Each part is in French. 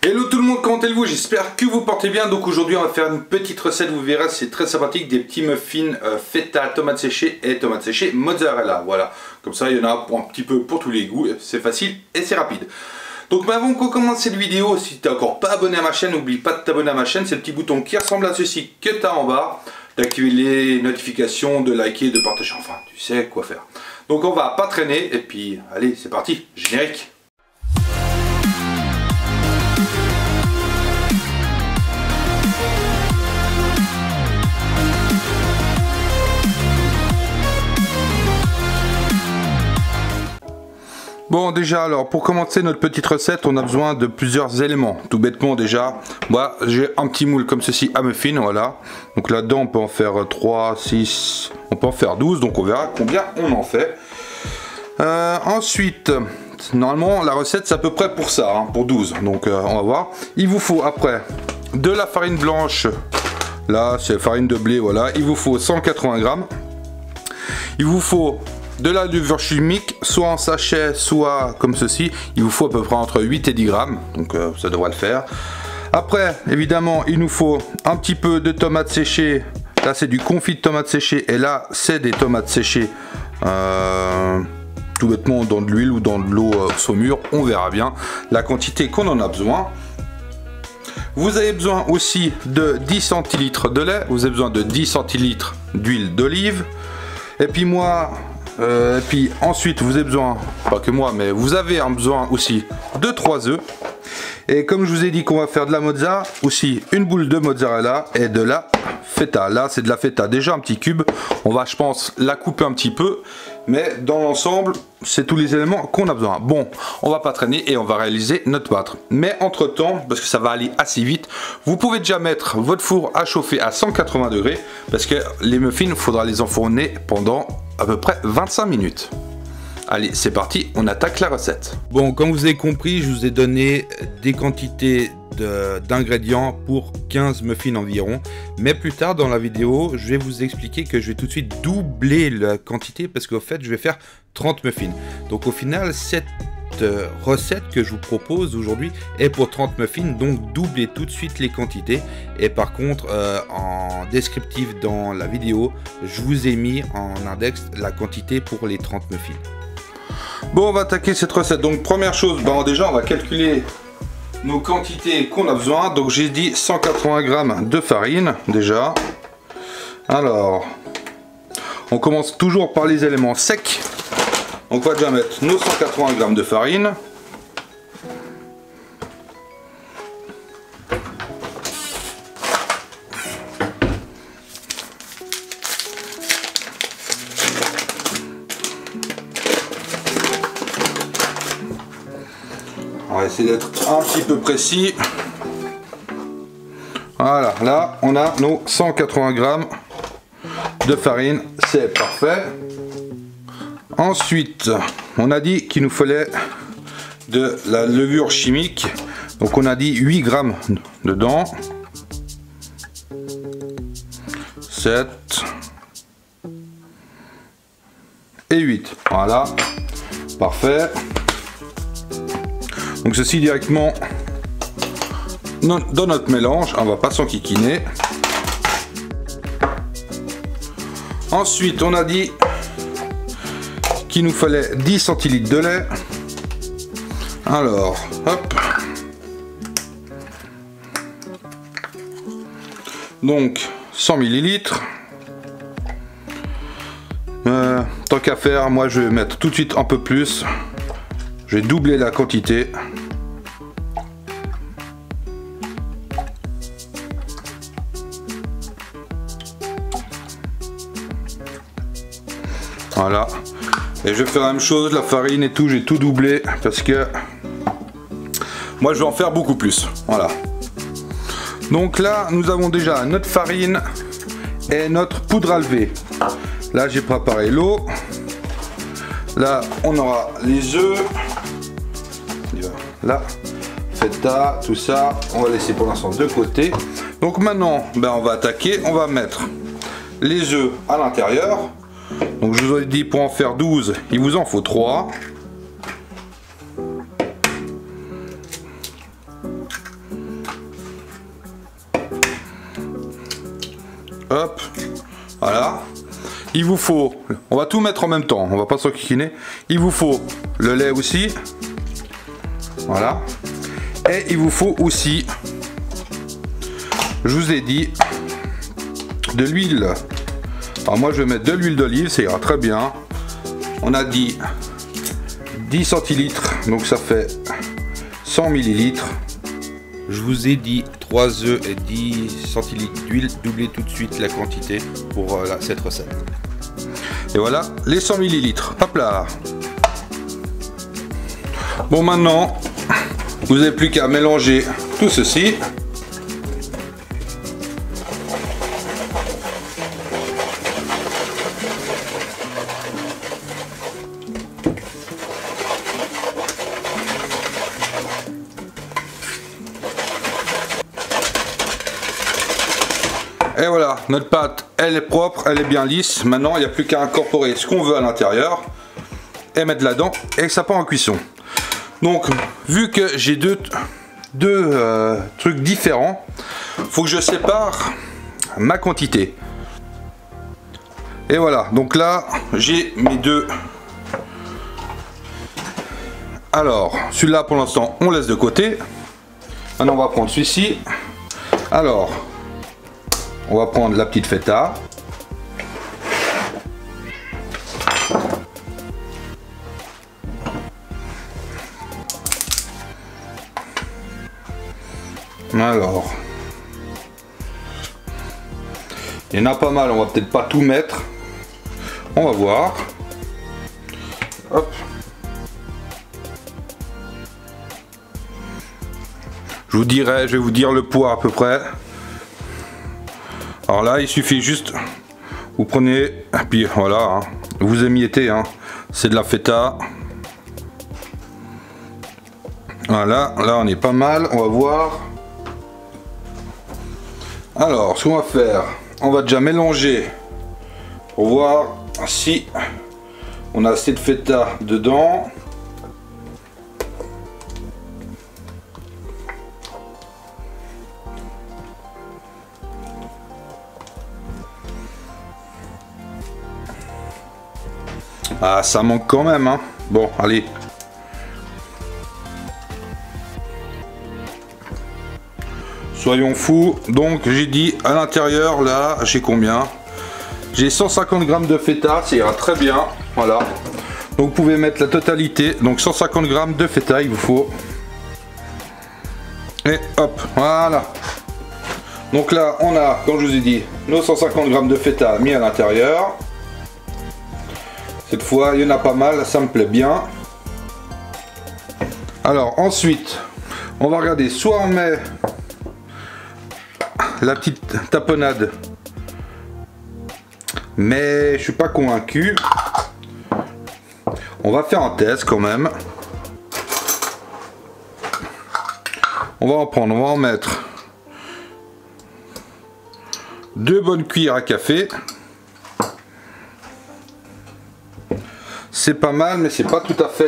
Hello tout le monde, comment allez-vous? J'espère que vous portez bien. Donc aujourd'hui on va faire une petite recette, vous verrez, c'est très sympathique, des petits muffins feta, tomates séchées et tomates séchées mozzarella. Voilà, comme ça il y en a un petit peu pour tous les goûts, c'est facile et c'est rapide. Donc mais avant qu'on commence cette vidéo, si tu n'es encore pas abonné à ma chaîne, n'oublie pas de t'abonner à ma chaîne, c'est le petit bouton qui ressemble à ceci que tu as en bas, d'activer les notifications, de liker, de partager, enfin tu sais quoi faire. Donc on va pas traîner et puis allez c'est parti, générique. Bon déjà alors pour commencer notre petite recette on a besoin de plusieurs éléments. Tout bêtement déjà, moi j'ai un petit moule comme ceci à muffin, voilà. Donc là-dedans on peut en faire 3, 6, on peut en faire 12, donc on verra combien on en fait. Ensuite, normalement la recette c'est à peu près pour ça, hein, pour 12, donc on va voir. Il vous faut après de la farine blanche, là c'est farine de blé, voilà. Il vous faut 180 grammes. Il vous faut de la levure chimique, soit en sachet, soit comme ceci. Il vous faut à peu près entre 8 et 10 grammes, donc ça devrait le faire. Après, évidemment, il nous faut un petit peu de tomates séchées. Là, c'est du confit de tomates séchées, et là, c'est des tomates séchées tout bêtement dans de l'huile ou dans de l'eau saumure. On verra bien la quantité qu'on en a besoin. Vous avez besoin aussi de 10 centilitres de lait. Vous avez besoin de 10 centilitres d'huile d'olive. Et puis moi... et puis ensuite vous avez besoin, pas que moi, mais vous avez besoin aussi de 3 œufs. Et comme je vous ai dit qu'on va faire de la mozza, aussi une boule de mozzarella et de la feta. Là c'est de la feta, déjà un petit cube. On va je pense la couper un petit peu, mais dans l'ensemble c'est tous les éléments qu'on a besoin. Bon, on va pas traîner et on va réaliser notre pâte. Mais entre temps, parce que ça va aller assez vite, vous pouvez déjà mettre votre four à chauffer à 180 degrés, parce que les muffins, il faudra les enfourner pendant à peu près 25 minutes. Allez, c'est parti, on attaque la recette. Bon, comme vous avez compris, je vous ai donné des quantités d'ingrédients pour 15 muffins environ. Mais plus tard dans la vidéo, je vais vous expliquer que je vais tout de suite doubler la quantité parce qu'au fait, je vais faire 30 muffins. Donc au final, cette recette que je vous propose aujourd'hui est pour 30 muffins, donc doublez tout de suite les quantités. Et par contre en descriptif dans la vidéo je vous ai mis en index la quantité pour les 30 muffins. Bon, on va attaquer cette recette. Donc première chose, déjà on va calculer nos quantités qu'on a besoin. Donc j'ai dit 180 grammes de farine déjà. Alors on commence toujours par les éléments secs. Donc on va déjà mettre nos 180 grammes de farine. On va essayer d'être un petit peu précis. Voilà, là on a nos 180 grammes de farine, c'est parfait. Ensuite, on a dit qu'il nous fallait de la levure chimique. Donc on a dit 8 grammes dedans. 7 et 8. Voilà, parfait. Donc ceci directement dans notre mélange. On va pas s'enquiquiner. Ensuite, on a dit qu'il nous fallait 10 centilitres de lait. Alors, hop. Donc, 100 millilitres. Tant qu'à faire, moi je vais mettre tout de suite un peu plus. Je vais doubler la quantité. Voilà. Et je vais faire la même chose, la farine et tout, j'ai tout doublé parce que moi je vais en faire beaucoup plus. Voilà. Donc là, nous avons déjà notre farine et notre poudre à lever. Là, j'ai préparé l'eau. Là, on aura les œufs. Là, feta, tout ça. On va laisser pour l'instant de côté. Donc maintenant, on va attaquer. On va mettre les œufs à l'intérieur. Donc je vous ai dit pour en faire 12, il vous en faut 3. hop, voilà. Il vous faut, on va tout mettre en même temps, on va pas s'enquiquiner. Il vous faut le lait aussi, voilà. Et il vous faut aussi, je vous ai dit, de l'huile. Alors moi je vais mettre de l'huile d'olive, ça ira très bien. On a dit 10 centilitres, donc ça fait 100 millilitres. Je vous ai dit 3 œufs et 10 centilitres d'huile. Doublez tout de suite la quantité pour cette recette. Et voilà les 100 millilitres. Hop là. Bon, maintenant, vous n'avez plus qu'à mélanger tout ceci. Et voilà, notre pâte, elle est propre, elle est bien lisse. Maintenant, il n'y a plus qu'à incorporer ce qu'on veut à l'intérieur et mettre là-dedans et ça part en cuisson. Donc, vu que j'ai deux trucs différents, faut que je sépare ma quantité. Et voilà, donc là, j'ai mes deux. Alors, celui-là, pour l'instant, on laisse de côté. Maintenant, on va prendre celui-ci. Alors, on va prendre la petite feta. Alors, il y en a pas mal, on va peut-être pas tout mettre. On va voir. Hop. Je vais vous dire le poids à peu près. Alors là, il suffit juste, vous prenez, et puis voilà, hein, vous émiettez, hein, c'est de la feta. Voilà, là on est pas mal, on va voir. Alors, ce qu'on va faire, on va déjà mélanger pour voir si on a assez de feta dedans. Ah, ça manque quand même, hein. Bon, allez. Soyons fous. Donc, j'ai dit à l'intérieur, là, j'ai combien? J'ai 150 grammes de feta, ça ira très bien. Voilà. Donc, vous pouvez mettre la totalité. Donc, 150 grammes de feta, il vous faut. Et hop, voilà. Donc là, on a, comme je vous ai dit, nos 150 grammes de feta mis à l'intérieur. Cette fois, il y en a pas mal, ça me plaît bien. Alors ensuite, on va regarder, soit on met la petite tapenade, mais je suis pas convaincu. On va faire un test quand même. On va en prendre, on va en mettre 2 bonnes cuillères à café. C'est pas mal, mais c'est pas tout à fait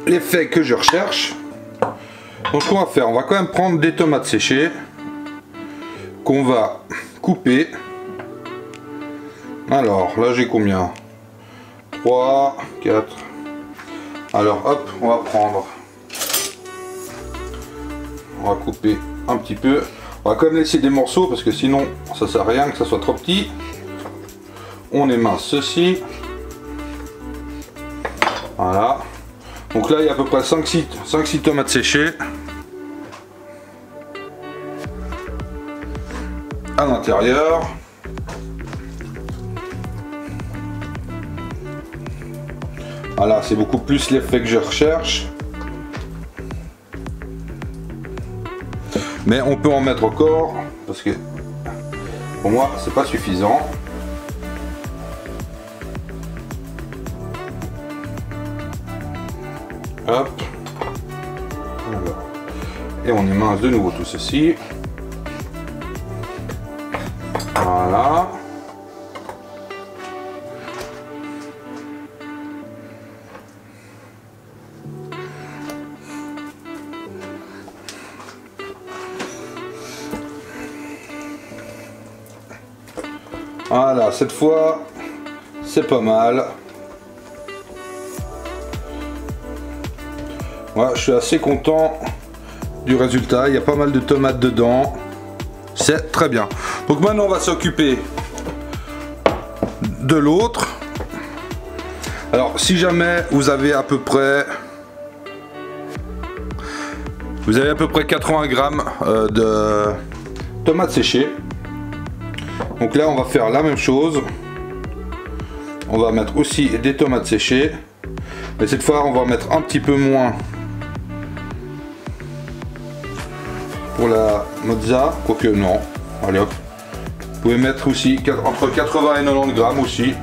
l'effet que je recherche. Donc ce qu'on va faire, on va quand même prendre des tomates séchées qu'on va couper. Alors là j'ai combien? 3, 4. Alors hop, on va prendre. On va couper un petit peu. On va quand même laisser des morceaux parce que sinon ça sert à rien que ça soit trop petit. On émince ceci. Voilà. Donc là il y a à peu près 5-6 tomates séchées à l'intérieur. Voilà, c'est beaucoup plus l'effet que je recherche. Mais on peut en mettre encore parce que pour moi c'est pas suffisant. Hop. Alors. Et on émince de nouveau tout ceci. Voilà. Voilà, cette fois, c'est pas mal. Ouais, je suis assez content du résultat. Il y a pas mal de tomates dedans. C'est très bien. Donc maintenant, on va s'occuper de l'autre. Alors, si jamais vous avez à peu près 80 grammes de tomates séchées. Donc là, on va faire la même chose. On va mettre aussi des tomates séchées. Mais cette fois, on va mettre un petit peu moins pour la mozza. Quoique non. Allez hop. Vous pouvez mettre aussi entre 80 et 90 grammes aussi.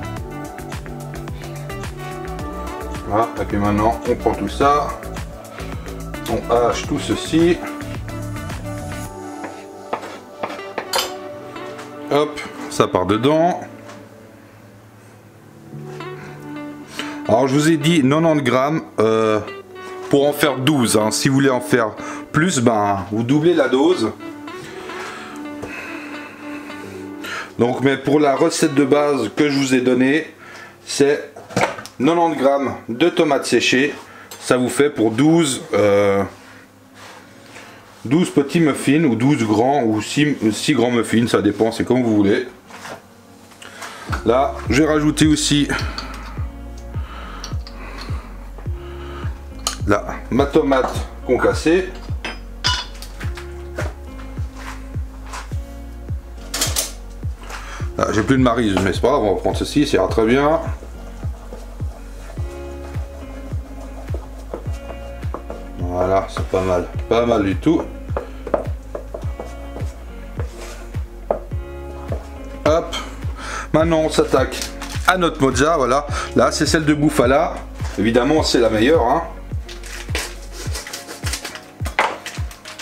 Voilà. Et puis maintenant, on prend tout ça. On hache tout ceci. Hop, ça part dedans. Alors je vous ai dit 90 grammes pour en faire 12. Hein. Si vous voulez en faire plus, ben vous doublez la dose. Donc, mais pour la recette de base que je vous ai donnée, c'est 90 grammes de tomates séchées. Ça vous fait pour 12 petits muffins ou 12 grands ou 6 grands muffins, ça dépend, c'est comme vous voulez. Là, j'ai rajouté aussi là, ma tomate concassée. Là, j'ai plus de maryse, mais c'est pas grave, on va prendre ceci, ça ira très bien. Voilà, c'est pas mal du tout. Hop, maintenant on s'attaque à notre mozza, voilà. Là, c'est celle de Bufala, évidemment, c'est la meilleure. Hein.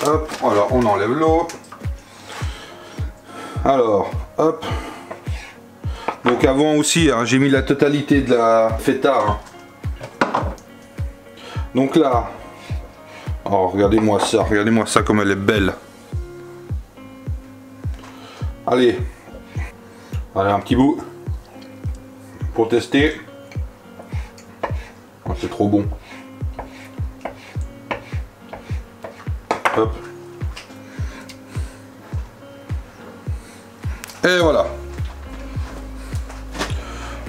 Hop, alors on enlève l'eau. Alors, hop. Donc avant aussi, hein, j'ai mis la totalité de la feta. Hein. Donc là, oh, regardez-moi ça comme elle est belle. Allez, un petit bout pour tester. Oh, c'est trop bon. Hop. Et voilà.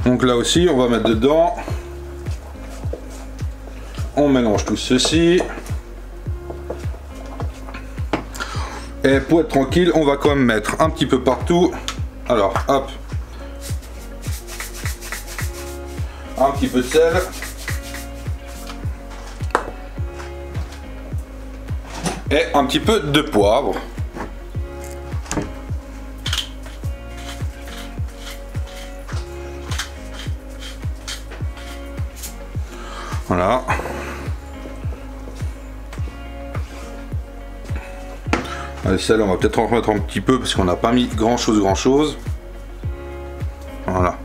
Donc là aussi, on va mettre dedans. On mélange tout ceci. Et pour être tranquille, on va quand même mettre un petit peu partout. Alors, hop. Un petit peu de sel. Et un petit peu de poivre. Voilà. Le sel, on va peut-être en remettre un petit peu parce qu'on n'a pas mis grand chose. Voilà.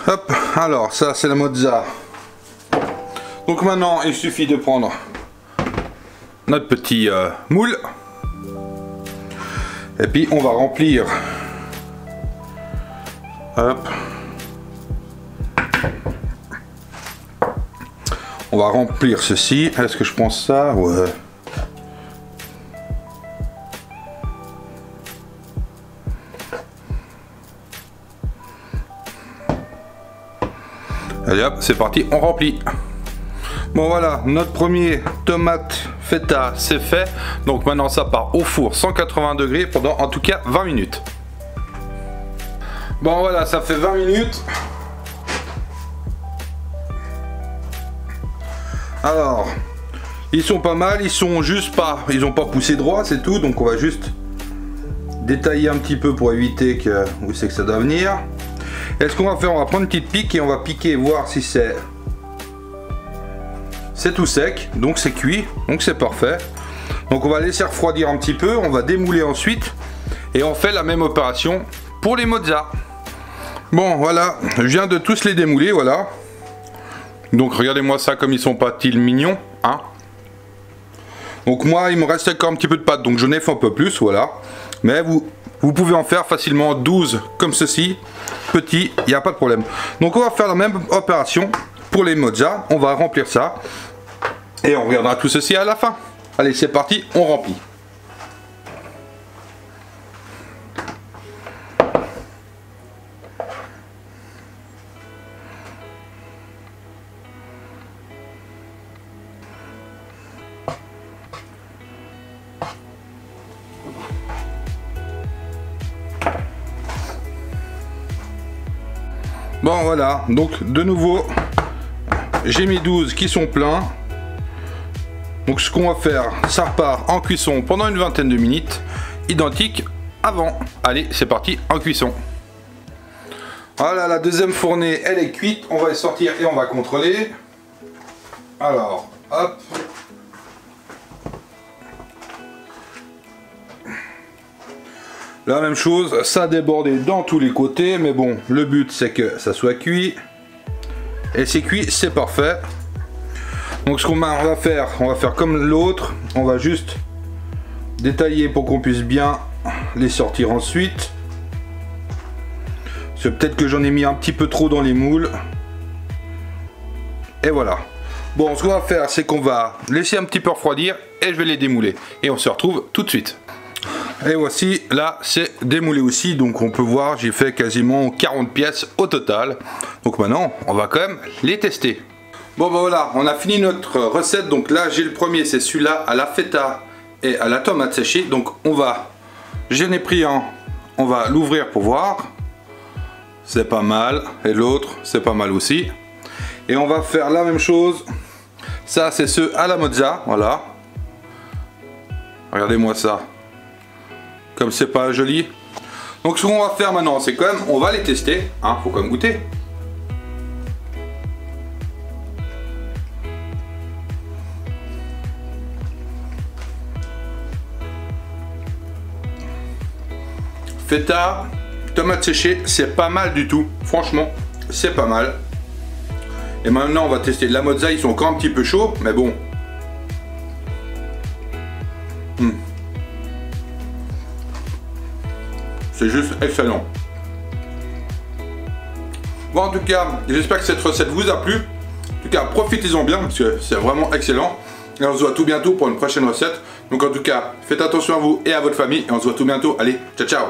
Hop, alors ça c'est la mozza. Donc maintenant il suffit de prendre notre petit moule et puis on va remplir. Hop. On va remplir ceci. Est-ce que je pense ça? Ouais. Allez hop, c'est parti, on remplit. Bon voilà, notre premier tomate feta c'est fait. Donc maintenant ça part au four 180 degrés pendant en tout cas 20 minutes. Bon voilà, ça fait 20 minutes. Alors, ils sont pas mal, ils sont juste pas, ils ont pas poussé droit, c'est tout. Donc on va juste détailler un petit peu pour éviter que où c'est que ça doit venir. Et ce qu'on va faire, on va prendre une petite pique et on va piquer, voir si c'est tout sec, donc c'est cuit, donc c'est parfait. Donc on va laisser refroidir un petit peu, on va démouler ensuite et on fait la même opération pour les mozza. Bon voilà, je viens de tous les démouler, voilà. Donc regardez-moi ça comme ils sont pas-ils mignons, hein. Donc moi il me reste encore un petit peu de pâte, donc je n'ai fait un peu plus, voilà. Mais vous pouvez en faire facilement 12 comme ceci, petit, il n'y a pas de problème. Donc on va faire la même opération pour les mozza, on va remplir ça. Et on regardera tout ceci à la fin. Allez, c'est parti, on remplit. Bon voilà, donc de nouveau, j'ai mis 12 qui sont pleins. Donc ce qu'on va faire, ça repart en cuisson pendant une vingtaine de minutes, identique avant. Allez, c'est parti, en cuisson. Voilà, la deuxième fournée, elle est cuite. On va les sortir et on va contrôler. Alors, hop. La même chose, ça a débordé dans tous les côtés, mais bon, le but c'est que ça soit cuit. Et c'est cuit, c'est parfait. Donc ce qu'on va faire, comme l'autre, on va juste détailler pour qu'on puisse bien les sortir ensuite. C'est peut-être que j'en ai mis un petit peu trop dans les moules. Et voilà. Bon, ce qu'on va faire, c'est qu'on va laisser un petit peu refroidir et je vais les démouler. Et on se retrouve tout de suite. Et voici, là c'est démoulé aussi, donc on peut voir, j'ai fait quasiment 40 pièces au total. Donc maintenant, on va quand même les tester. Bon ben voilà, on a fini notre recette. Donc là j'ai le premier, c'est celui-là à la feta et à la tomate séchée. Donc j'en ai pris un, on va l'ouvrir pour voir. C'est pas mal, et l'autre c'est pas mal aussi. Et on va faire la même chose. Ça c'est ceux à la mozza, voilà. Regardez-moi ça. Comme c'est pas joli. Donc ce qu'on va faire maintenant, c'est quand même, on va les tester, hein, faut quand même goûter. Feta, tomate séchée, c'est pas mal du tout. Franchement, c'est pas mal. Et maintenant, on va tester la mozza. Ils sont encore un petit peu chauds, mais bon. C'est juste excellent. Bon, en tout cas, j'espère que cette recette vous a plu. En tout cas, profitez-en bien parce que c'est vraiment excellent. Et on se voit tout bientôt pour une prochaine recette. Donc en tout cas, faites attention à vous et à votre famille. Et on se voit tout bientôt. Allez, ciao ciao.